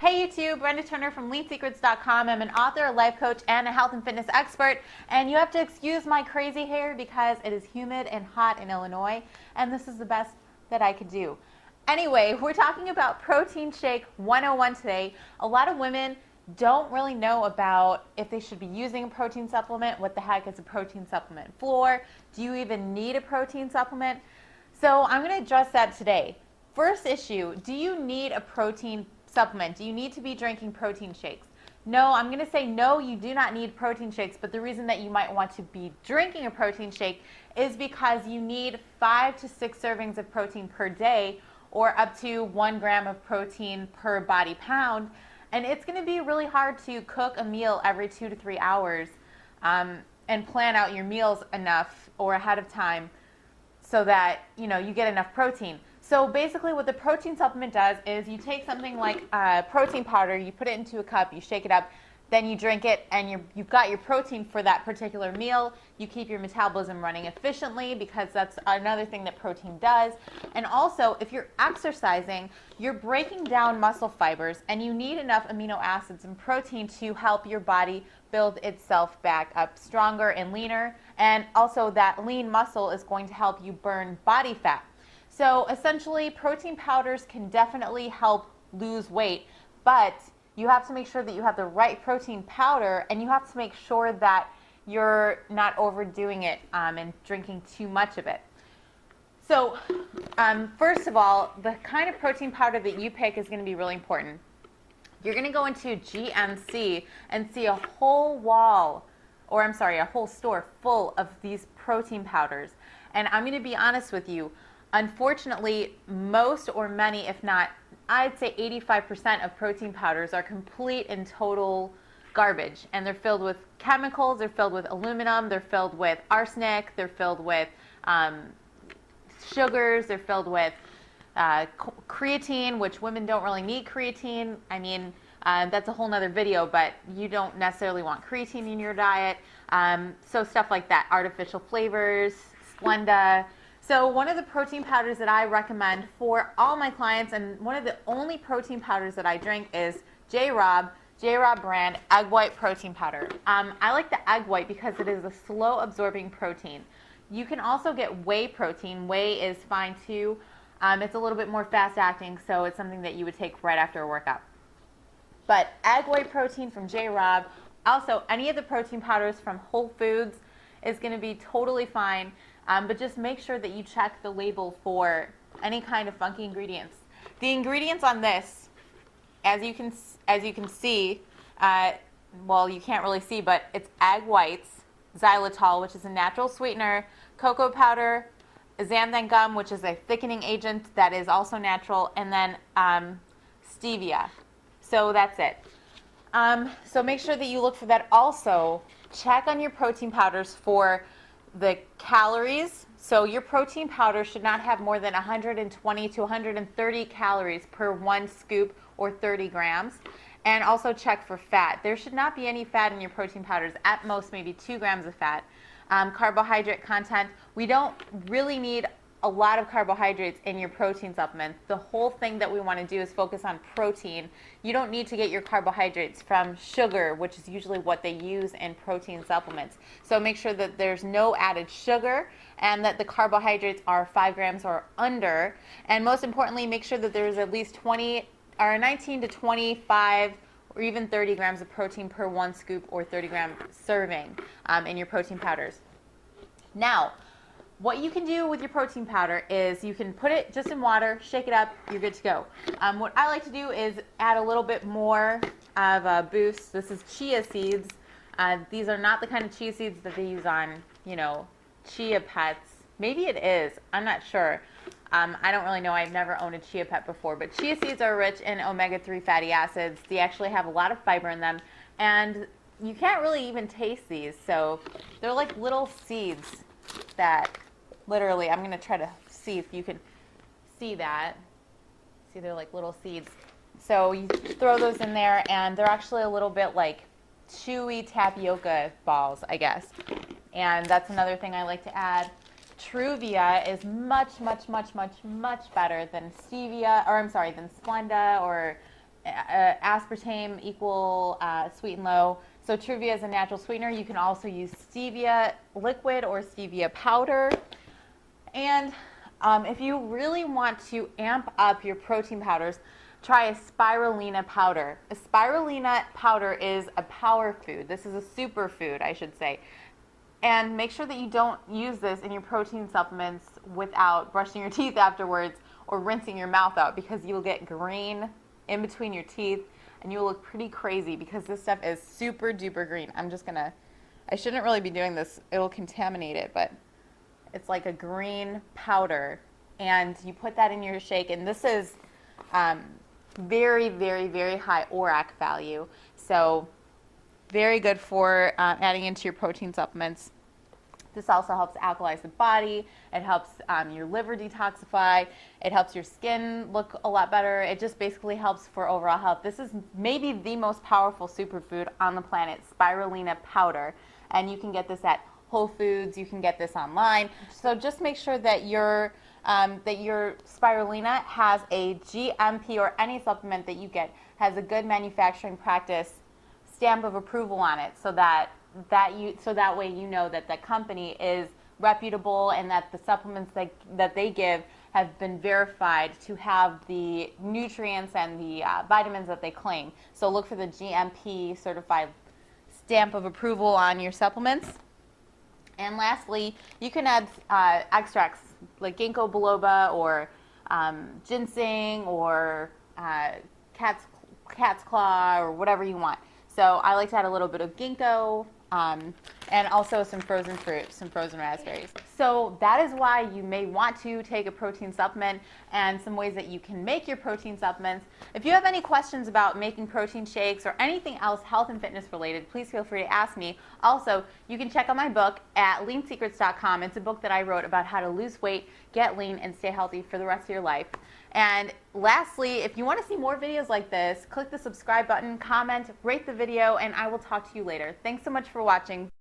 Hey YouTube, Brenda Turner from LeanSecrets.com. I'm an author, a life coach, and a health and fitness expert. And you have to excuse my crazy hair because it is humid and hot in Illinois, and this is the best that I could do. Anyway, we're talking about Protein Shake 101 today. A lot of women don't really know about if they should be using a protein supplement. What the heck is a protein supplement for? Do you even need a protein supplement? So I'm going to address that today. First issue, do you need a protein supplement? Do you need to be drinking protein shakes? No, I'm going to say no, you do not need protein shakes, but the reason that you might want to be drinking a protein shake is because you need 5 to 6 servings of protein per day, or up to 1 gram of protein per body pound. And it's going to be really hard to cook a meal every 2 to 3 hours and plan out your meals enough or ahead of time so that you get enough protein. So basically what the protein supplement does is you take something like protein powder, you put it into a cup, you shake it up, then you drink it, and you've got your protein for that particular meal. You keep your metabolism running efficiently because that's another thing that protein does. And also, if you're exercising, you're breaking down muscle fibers, and you need enough amino acids and protein to help your body build itself back up stronger and leaner. And also that lean muscle is going to help you burn body fat. So essentially, protein powders can definitely help lose weight, but you have to make sure that you have the right protein powder, and you have to make sure that you're not overdoing it and drinking too much of it. So first of all, the kind of protein powder that you pick is going to be really important. You're going to go into GNC and see a whole a whole store full of these protein powders. And I'm going to be honest with you. Unfortunately, most or many, if not, I'd say 85% of protein powders are complete and total garbage. And they're filled with chemicals, they're filled with aluminum, they're filled with arsenic, they're filled with sugars, they're filled with creatine, which women don't really need creatine. I mean, that's a whole nother video, but you don't necessarily want creatine in your diet. So stuff like that, artificial flavors, Splenda. So one of the protein powders that I recommend for all my clients, and one of the only protein powders that I drink, is J-Rob brand egg white protein powder. I like the egg white because it is a slow absorbing protein. You can also get whey protein. Whey is fine too. It's a little bit more fast acting, so it's something that you would take right after a workout. But egg white protein from J-Rob, also any of the protein powders from Whole Foods is going to be totally fine. But just make sure that you check the label for any kind of funky ingredients. The ingredients on this, as you can see, well, you can't really see, but it's egg whites, xylitol, which is a natural sweetener, cocoa powder, xanthan gum, which is a thickening agent that is also natural, and then stevia. So that's it. So make sure that you look for that. Also, check on your protein powders for the calories. So your protein powder should not have more than 120 to 130 calories per 1 scoop or 30 grams. And also check for fat. There should not be any fat in your protein powders, at most maybe 2 grams of fat. Carbohydrate content, we don't really need a lot of carbohydrates in your protein supplements. The whole thing that we want to do is focus on protein. You don't need to get your carbohydrates from sugar, which is usually what they use in protein supplements. So make sure that there's no added sugar and that the carbohydrates are 5 grams or under. And most importantly, make sure that there's at least 19 to 25 or even 30 grams of protein per 1 scoop or 30 gram serving in your protein powders. Now, what you can do with your protein powder is you can put it just in water, shake it up, you're good to go. What I like to do is add a little bit more of a boost. This is chia seeds. These are not the kind of chia seeds that they use on, chia pets. Maybe it is. I'm not sure. I don't really know. I've never owned a chia pet before. But chia seeds are rich in omega-3 fatty acids. They actually have a lot of fiber in them. And you can't really even taste these. So they're like little seeds that... Literally, I'm going to try to see if you can see that. See, they're like little seeds. So you throw those in there, and they're actually a little bit like chewy tapioca balls, I guess. And that's another thing I like to add. Truvia is much better than stevia, or I'm sorry, than Splenda or aspartame equal sweet and low. So Truvia is a natural sweetener. You can also use stevia liquid or stevia powder. And if you really want to amp up your protein powders, try a spirulina powder. A spirulina powder is a power food. This is a superfood, I should say. And make sure that you don't use this in your protein supplements without brushing your teeth afterwards or rinsing your mouth out, because you'll get green in between your teeth and you'll look pretty crazy because this stuff is super duper green. I shouldn't really be doing this. It'll contaminate it, but it's like a green powder, and you put that in your shake, and this is very, very, very high ORAC value. So very good for adding into your protein supplements. This also helps alkalize the body. It helps your liver detoxify. It helps your skin look a lot better. It just basically helps for overall health. This is maybe the most powerful superfood on the planet, spirulina powder. And you can get this at Whole Foods. You can get this online. So just make sure that your spirulina has a GMP, or any supplement that you get has a good manufacturing practice stamp of approval on it, so that way you know that the company is reputable and that the supplements that they give have been verified to have the nutrients and the vitamins that they claim. So look for the GMP certified stamp of approval on your supplements. And lastly, you can add extracts like ginkgo biloba or ginseng or cat's claw or whatever you want. So I like to add a little bit of ginkgo and also some frozen fruit, some frozen raspberries. So that is why you may want to take a protein supplement, and some ways that you can make your protein supplements. If you have any questions about making protein shakes or anything else health and fitness related, please feel free to ask me. Also, you can check out my book at leansecrets.com. It's a book that I wrote about how to lose weight, get lean, and stay healthy for the rest of your life. And lastly, if you want to see more videos like this, click the subscribe button, comment, rate the video, and I will talk to you later. Thanks so much for watching.